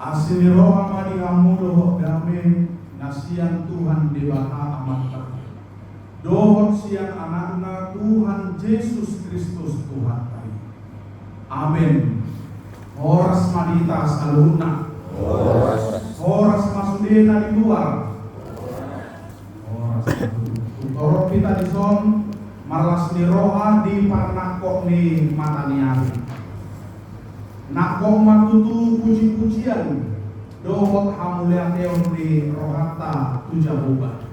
Asli roh amadi hamudo dame nasian Tuhan debata amat terbaik. Dohon siang anakna Tuhan Yesus Kristus Tuhan kami. Amin. Horas madita saluna. Horas masudena di luar. Horas tutorok kita di son malas ni roha di parnakok ni mataniari. Nakok matutu puji-pujian dohot hamulia teon di rohata tujabuba.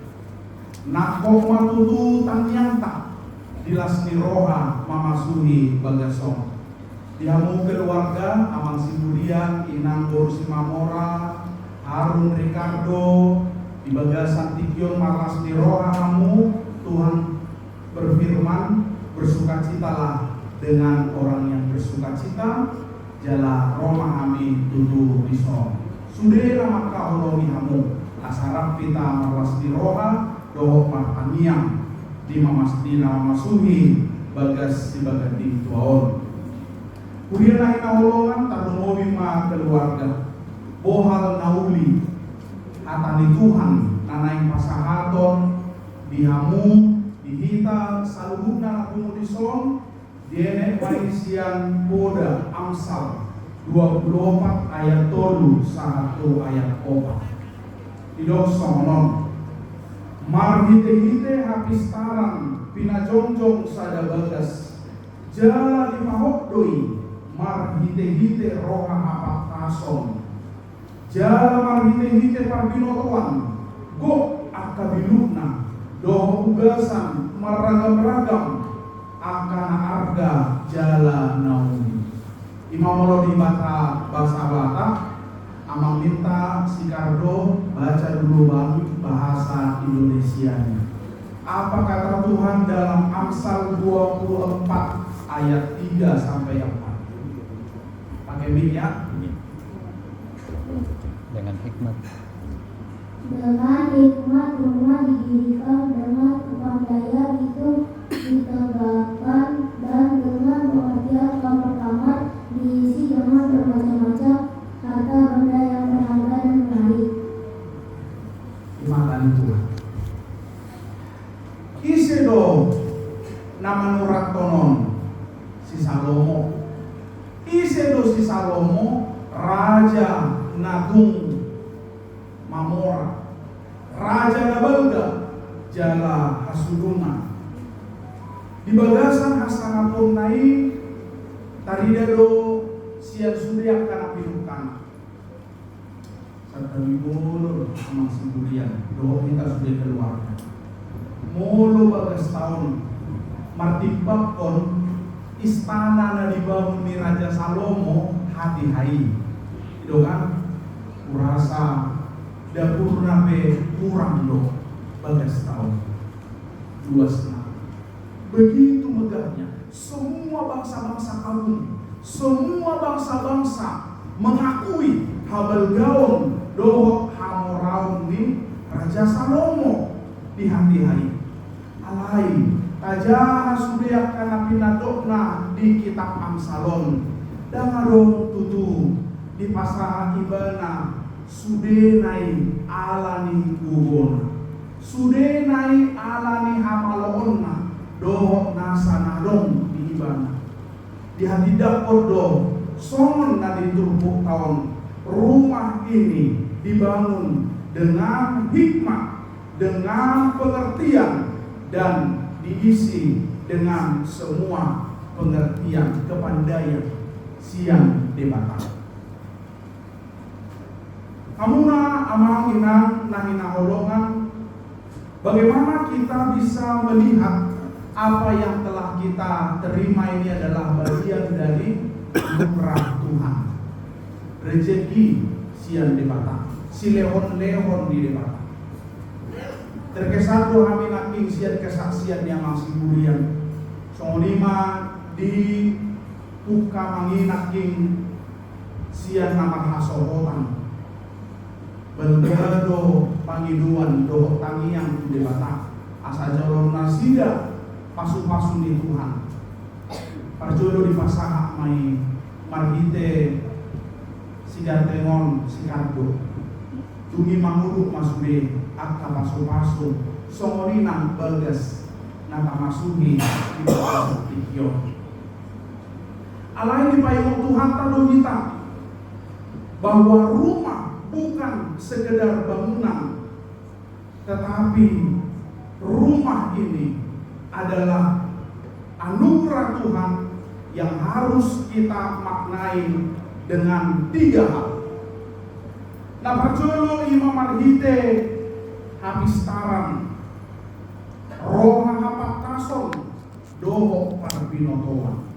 Nakok matutu tanyanta dilasni roha mamasuhi bagasong. Dihamu keluarga amang siburian inang Borsi Mamora Harun Ricardo di bagasan Tikyon malasni roha hamu. Tuhan berfirman, bersukacitalah dengan orang yang bersukacita. Jala Roma kami tutu riso. Sudera maka holongi hamu. Asarap kita marwas di roha dohok martaniang di mamasdina masuhi bagas si bagati tuaon. Kemudian naik holongan tarungowi ma keluarga. Bohal nauli atani Tuhan nanaing pasahaton dihamu dihita salubuna lakumu dison. Diene paisian Boda Amsal 24 ayat 3 1 ayat 4. Idosong non mar hite-hite habis tarang pinajongjong sada bagas jala di mahok doi mar hite-hite roha hapat kason jala mar hite-hite parbinotoan go akabilukna doh ugasan maragam-ragam akan arga jala naumi. Imam Molo di mata bahasa Batak amang minta si Kardo baca dulu bahasa Indonesianya. Apa kata Tuhan dalam Amsal 24 ayat 3 sampai 4? Pakai mic ya. Dengan hikmat. Dengan hikmat rumah didirikan, dengan kepandaian itu ditegakkan, dan dengan pengertian kamar-kamar diisi dengan bermacam-macam harta benda yang berharga dan menarik. Dimatan Tuhan. Isedo nama nurat tonon si Salomo. Isedo si Salomo raja Nagung Mamora. Raja Nabalga jala hasuduna. Di bagasan hasanapun naik taridado sian surya kana pirukan. Serta mulu amang siburian doh kita sudah keluar. Mulu bagas tahun martibak on istana na dibangun ni Raja Salomo hati hai. Itu kan kurasa dapur nabe kurang loh bagas tahun 2,5. Begitu megahnya semua bangsa-bangsa kagum, semua bangsa-bangsa mengakui habal gaon dohok hamoraun ni Raja Salomo di hati hai. Alai tajah sudah kana pinadokna di kitab Amsalon dangarong tutu di pasah ibana sudenai alani gubona sudenai alani hamalona dohok nasa nadong di ibana di hati dapur doh songon na diturbuk tahun rumah ini dibangun dengan hikmat, dengan pengertian, dan diisi dengan semua pengertian kepandaian siang debata. Amuna amang inang nahina holongan, bagaimana kita bisa melihat apa yang telah kita terima ini adalah bagian dari lumrah Tuhan. Rezeki siang debata, si lehon-lehon di debata. Terkesan kami naking sian kesaksian yang masih burian. Songonima di puka manginaking sian nama hasorotan. Belgado pangiduan doh tangiang di debata. Asa jalur nasida pasu-pasu di Tuhan. Parjodo di pasaha mai marhite sigar tengon sikardo tungi manguruk masude akka paso-paso songolinang bagas nata masuhi di bawah tikyo alai di payung Tuhan tado kita bahwa rumah bukan sekedar bangunan, tetapi rumah ini adalah anugerah Tuhan yang harus kita maknai dengan 3 hal. Nah, parjolo imam marhite habis taran roha hapat tason doho parpinotoan.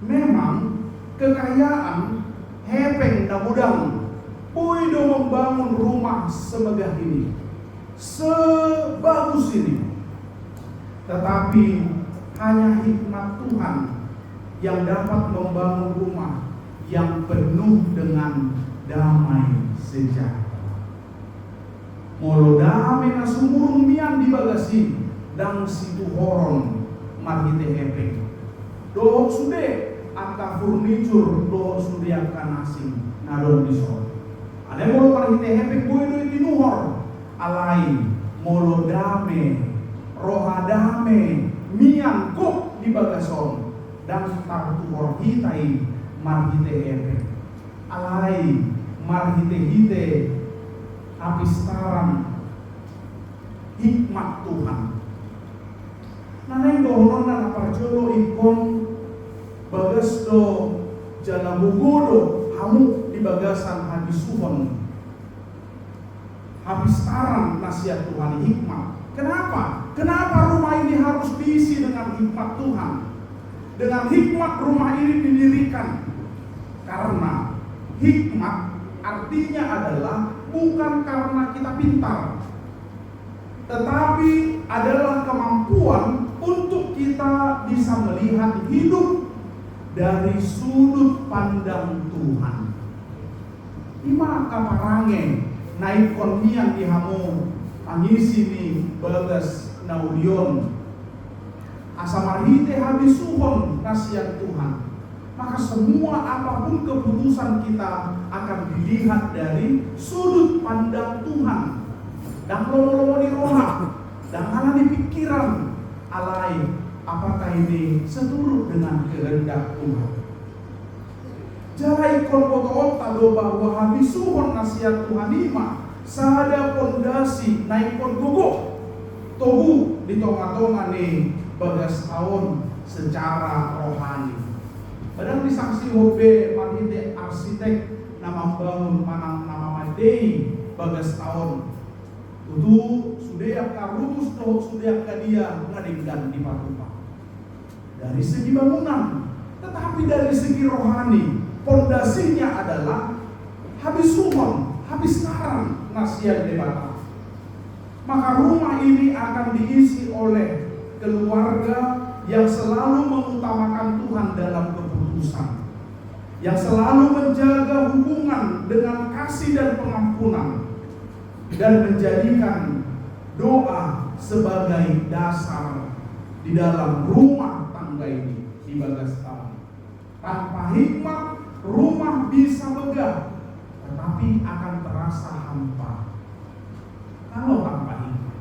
Memang kekayaan hepeng na budang puido membangun rumah semegah ini, sebagus ini, tetapi hanya hikmat Tuhan yang dapat membangun rumah yang penuh dengan damai sejahtera. Molo damai na sumurung mian di bagasi dang situ horon marhite hepeng dohok sude angka furniture dohok sude angka nasi nadon di sore. Ada molo marhite hepeng buedo itinuhor alai molo dame roha dame mian kok di bagason dan tartuhor hitai marhite hepeng alai marhite hite apistaran hikmat Tuhan. Naneng dohonon na parjolo ikon bagas do jana bugodo hamu di bagasan habisuhon apistaran nasihat Tuhan hikmat. Kenapa? Kenapa rumah ini harus diisi dengan hikmat Tuhan? Dengan hikmat rumah ini didirikan. Karena hikmat artinya adalah bukan karena kita pintar, tetapi adalah kemampuan untuk kita bisa melihat hidup dari sudut pandang Tuhan. Ima kaparange naik konmian di hamu angisi ni bagas naudion asamarhite habisuhon nasihat Tuhan. Maka semua apapun keputusan kita akan dilihat dari sudut pandang Tuhan. Dan lomo-lomo di roha, dan hanya di pikiran alai, apakah ini seturut dengan kehendak Tuhan. Jarai kolboto tado bahwa habisuhon nasihat Tuhan ima, sada pondasi naik pon guguk, tohu di tonga-tonga nih bagas tahun secara rohani. Padahal disaksi hobe marhite arsitek nama bangun manang nama madei bagas tahun itu sudah karutus toh sudah dia ngadingkan di patupa dari segi bangunan, tetapi dari segi rohani pondasinya adalah habisuhon habistaran nasihat debata. Maka rumah ini akan diisi oleh keluarga yang selalu mengutamakan Tuhan dalam keputusan, yang selalu menjaga hubungan dengan kasih dan pengampunan, dan menjadikan doa sebagai dasar di dalam rumah tangga ini di bagas tahun. Tanpa hikmat, rumah bisa megah, tetapi akan terasa hampa. Kalau tanpa hikmat,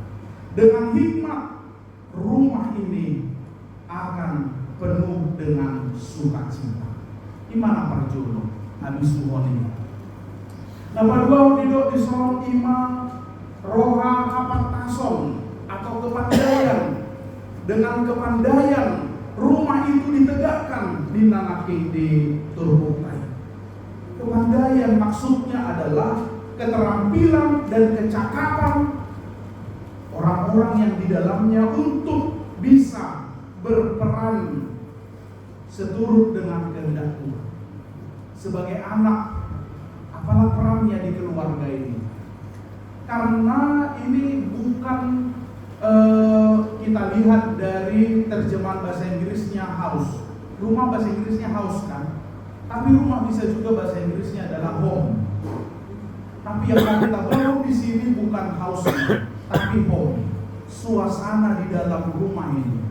dengan hikmat, rumah ini akan penuh dengan sukacita. Imana parjono habis suhoni. Napadua didok di sorong imam roha hapat tason atau kepandaian. Dengan kepandaian rumah itu ditegakkan di nanake di turbukai. Kepandaian maksudnya adalah keterampilan dan kecakapan orang-orang yang di dalamnya untuk bisa berperan seturut dengan kehendak Tuhan. Sebagai anak, apalah perannya di keluarga ini? Karena ini bukan kita lihat dari terjemahan bahasa Inggrisnya house. Rumah bahasa Inggrisnya house kan? Tapi rumah bisa juga bahasa Inggrisnya adalah home. Tapi yang kita bawa di sini bukan house, tapi home. Suasana di dalam rumah ini.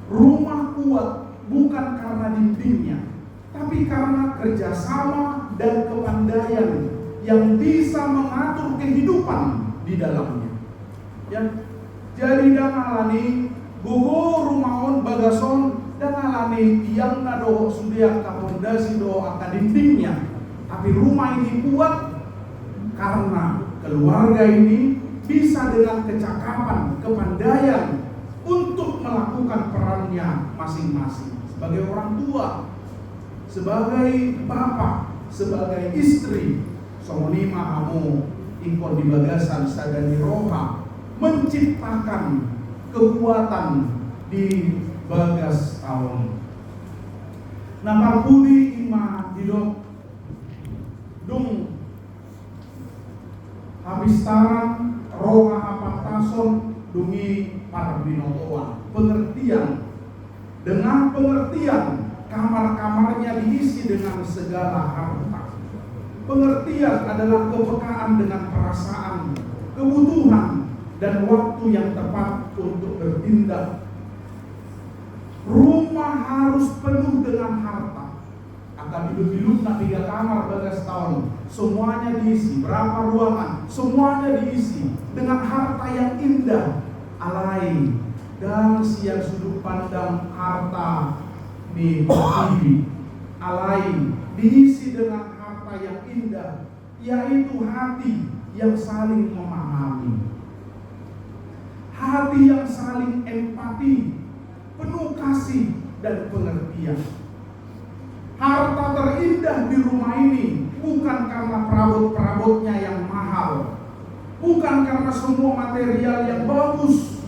Rumah kuat bukan karena dindingnya, tapi karena kerjasama dan kepandaian yang bisa mengatur kehidupan di dalamnya. Ya, jadi dangalani gugur rumahon bagason dangalani tiang nado sudah kapondasi do akan dindingnya, tapi rumah ini kuat karena keluarga ini bisa dengan kecakapan, kepandaian untuk melakukan perannya masing-masing sebagai orang tua, sebagai bapak, sebagai istri. Somoni mahamu ikon di bagasan sadani roha menciptakan kekuatan di bagas tahun. Nah, parpudi ima hidup dung habis taran roha apatason dungi para binotoan. Pengertian, dengan pengertian kamar-kamarnya diisi dengan segala harta. Pengertian adalah kepekaan dengan perasaan, kebutuhan, dan waktu yang tepat untuk bertindak. Rumah harus penuh dengan harta. Akan hidup-hidup na 3 kamar bagas tahun, semuanya diisi. Berapa ruangan, semuanya diisi dengan harta yang indah. Alai dan siang sudut pandang harta di TV. Alai diisi dengan harta yang indah, yaitu hati yang saling memahami, hati yang saling empati, penuh kasih dan pengertian. Harta terindah di rumah ini bukan karena perabot-perabotnya yang mahal, bukan karena semua material yang bagus,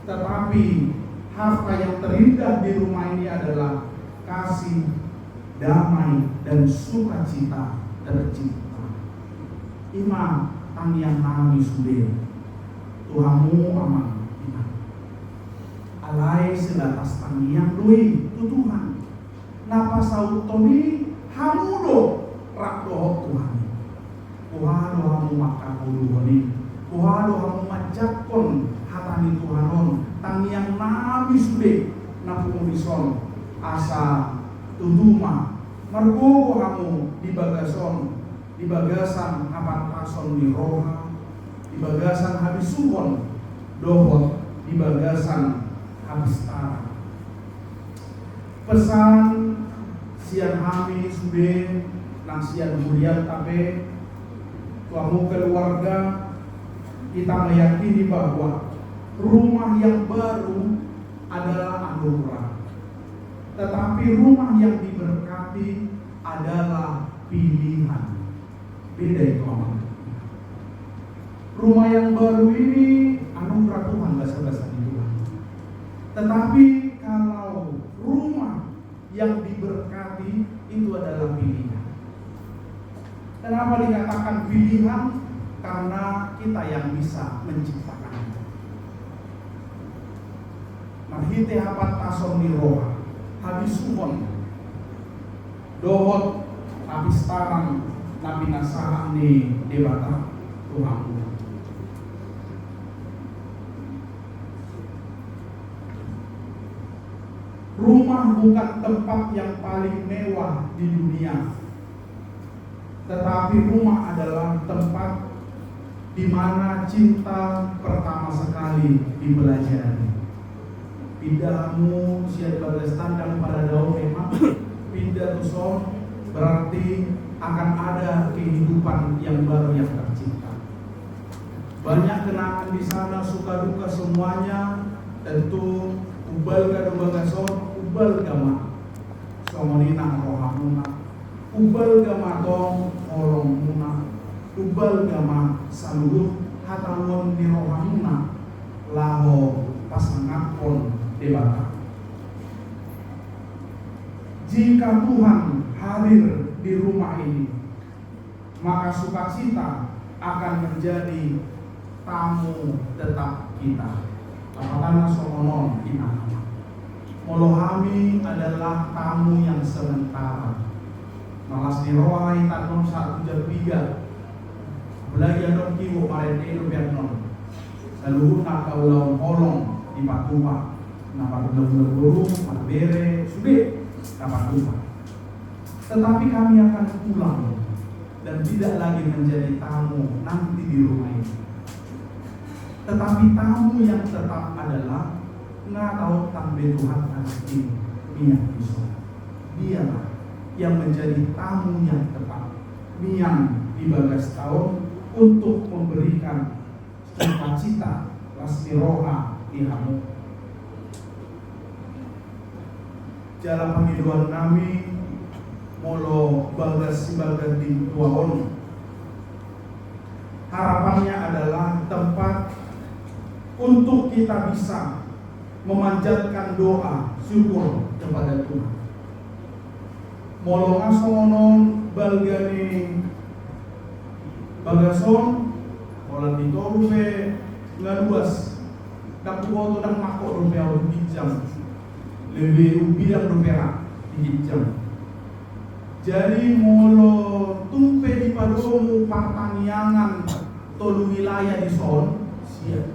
tetapi harta yang terindah di rumah ini adalah kasih, damai, dan sukacita tercipta. Ima tanggiang nami sude Tuhamu aman iman alai sebatas tanggiang dui tu Tuhan napa sautoni hamudo rakdohok Tuhan kuhado hamu makan huluhoni kuhado hamu majakon hatani Tuhanon tanggiang nami sude napumurison asa tutuma margo hamu di bagason di bagasan hapat pason di roha, di bagasan habis suhon dohot, di bagasan habis tara. Pesan siang hami sude nang siang hurian tabe kamu keluarga kita meyakini bahwa rumah yang baru adalah anugerah, tetapi rumah yang diberkati adalah pilihan. Beda itu aman. Rumah yang baru ini anugerah Tuhan, bahasa-bahasa Tuhan. Tetapi kalau rumah yang diberkati itu adalah pilihan. Kenapa dikatakan pilihan? Karena kita yang bisa menciptakannya. Marhite hapat tason ni roha, habis suhon, dohot, habis tarang, nabi nasahan ni debata Tuhan. Rumah bukan tempat yang paling mewah di dunia, tetapi rumah adalah tempat di mana cinta pertama sekali dipelajari. Pindahmu siap berstandang pada daun memang pindah tuson berarti akan ada kehidupan yang baru yang tercipta. Banyak kenangan di sana, suka duka semuanya. Tentu ubal gadu bagason, ubal gama somonina rohamuna, ubal gama tong holongmuna, ubal gama saluruh hatamon di rohamuna, laho pasangapon debata. Jika Tuhan hadir di rumah ini, maka sukacita akan menjadi tamu tetap kita. Apakah somonon kita? Molohami adalah tamu yang sementara. Malas dirohai tanom 1 belajar dong kiwo marete lo biarnon. Seluruh nak kaulau kolong di Patupa, napa guru, bere, sudah dapat lupa. tetapi kami akan pulang dan tidak lagi menjadi tamu nanti di rumah ini. Tetapi tamu yang tetap adalah nggak tahu tambah Tuhan kasih minyak bisa. Dialah yang menjadi tamu yang tetap miang di bagas tahun untuk memberikan sukacita lasmiroha di hamu. Jalan panggiluan kami molo bagas di tuahon. Harapannya adalah tempat untuk kita bisa memanjatkan doa syukur kepada Tuhan. Molo ngasonon balgani bagason olah ditorupe ngaluas dapuo dan mako rupiah bijam lebih bidang rupiah dijam. Jadi molo tumpe di padomu pertaniangan tolu wilayah di son siap.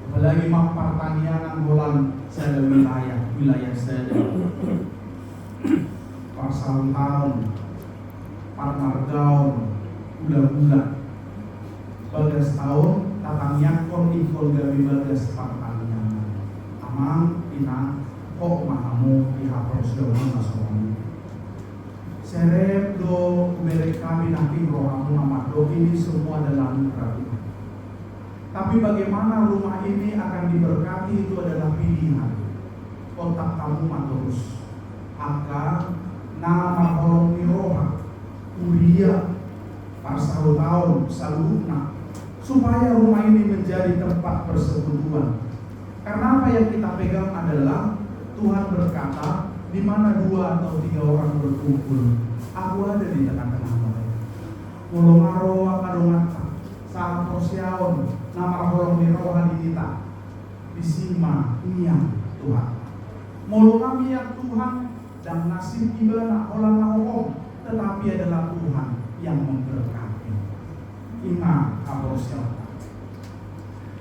Apalagi mak pertaniangan bolan saya wilayah saya. Pasal tahun Parmargaon bulan-bulan bagas tahun tatang yakon ikol gabi bagas pertaniangan amang ina kok mahamu ihapros doang nasoran serep do merek kami nanti rohamu nama do ini semua dalam kerajaan. Tapi bagaimana rumah ini akan diberkati itu adalah pilihan. Kontak kamu maturus akan nama kolom miroha kuliah pasal tahun saluna supaya rumah ini menjadi tempat persekutuan. Karena apa yang kita pegang adalah Tuhan berkata, di mana 2 atau 3 orang berkumpul, aku ada di tengah-tengah mereka. Mulongaro akadongata saat prosiaon nama kolom miroha dinita disima niang Tuhan. Mulongami yang Tuhan dan nasib ibana olah naokom, tetapi adalah Tuhan yang memberkati. Ima kaprosiaon.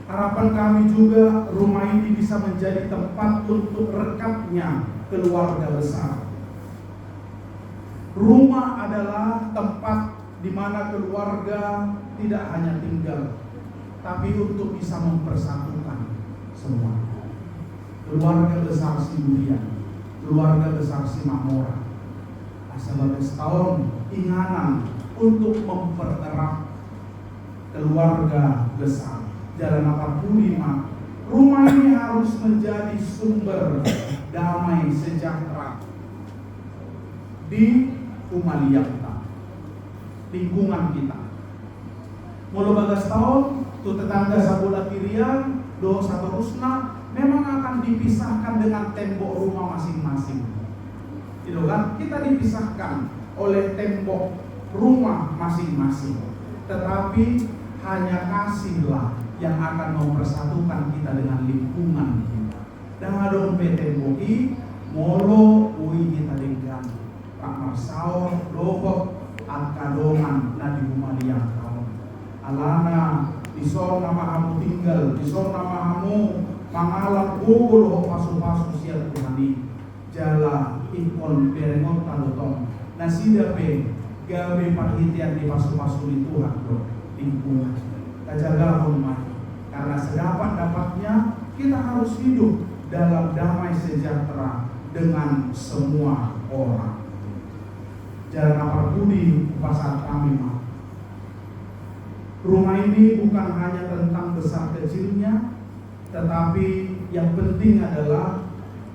Harapan kami juga rumah ini bisa menjadi tempat untuk rekatnya keluarga besar. Rumah adalah tempat di mana keluarga tidak hanya tinggal, tapi untuk bisa mempersatukan semua. Keluarga besar si Durian, keluarga besar si Mamora. Sebagai setahun inganan untuk mempererat keluarga besar. Jalan 45, rumah ini harus menjadi sumber damai sejahtera di Umaliyah kita, lingkungan kita. Mulu bagas tahun, tu tetangga sabola kirian, do satu rusna, memang akan dipisahkan dengan tembok rumah masing-masing. Gitu kan? Kita dipisahkan oleh tembok rumah masing-masing. Tetapi hanya kasihlah yang akan mempersatukan kita dengan lingkungan kita. Dan ada tembok molo ui kita dengan Pak Marsao, Lobok, Angkadongan, Nadi Humaliang kamu. Alana, disona mahamu tinggal, disona mahamu pangalang gugul pasu-pasu siap Tuhani. Jala ikon berengot talotong. Nasida pe gawe panghitian di pasu-pasu di Tuhan do lingkungan. Kajaga rumah. Karena sedapat-dapatnya kita harus hidup dalam damai sejahtera dengan semua orang. Jalan Aparpudi pasar kami mah. Rumah ini bukan hanya tentang besar kecilnya, tetapi yang penting adalah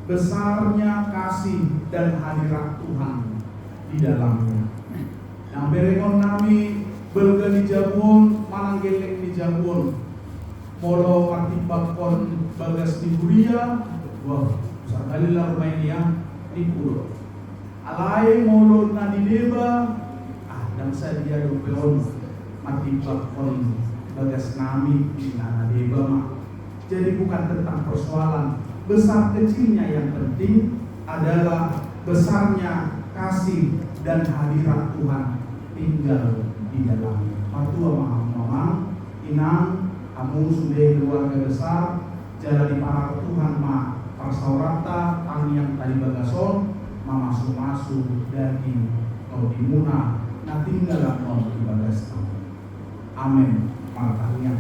besarnya kasih dan hadirat Tuhan di dalamnya. Nah, berengon kami belga di Jabun, mananggelek di Jabun, molo martibakon bagas di Buria, wah, besar kali lah rumah ini ya, di Pulau. Alai molo na di Deba, dan saya dia dopeon martibakon bagas nami di Nana Deba mah. Jadi bukan tentang persoalan besar kecilnya, yang penting adalah besarnya kasih dan hadirat Tuhan tinggal di dalamnya. Matua mama inang kamu sudah keluarga besar jalan di para Tuhan ma parsaurata tang yang tadi bagason mamasu-masu daging atau dimuna, nah tinggal di bagas. Amin. Martahnya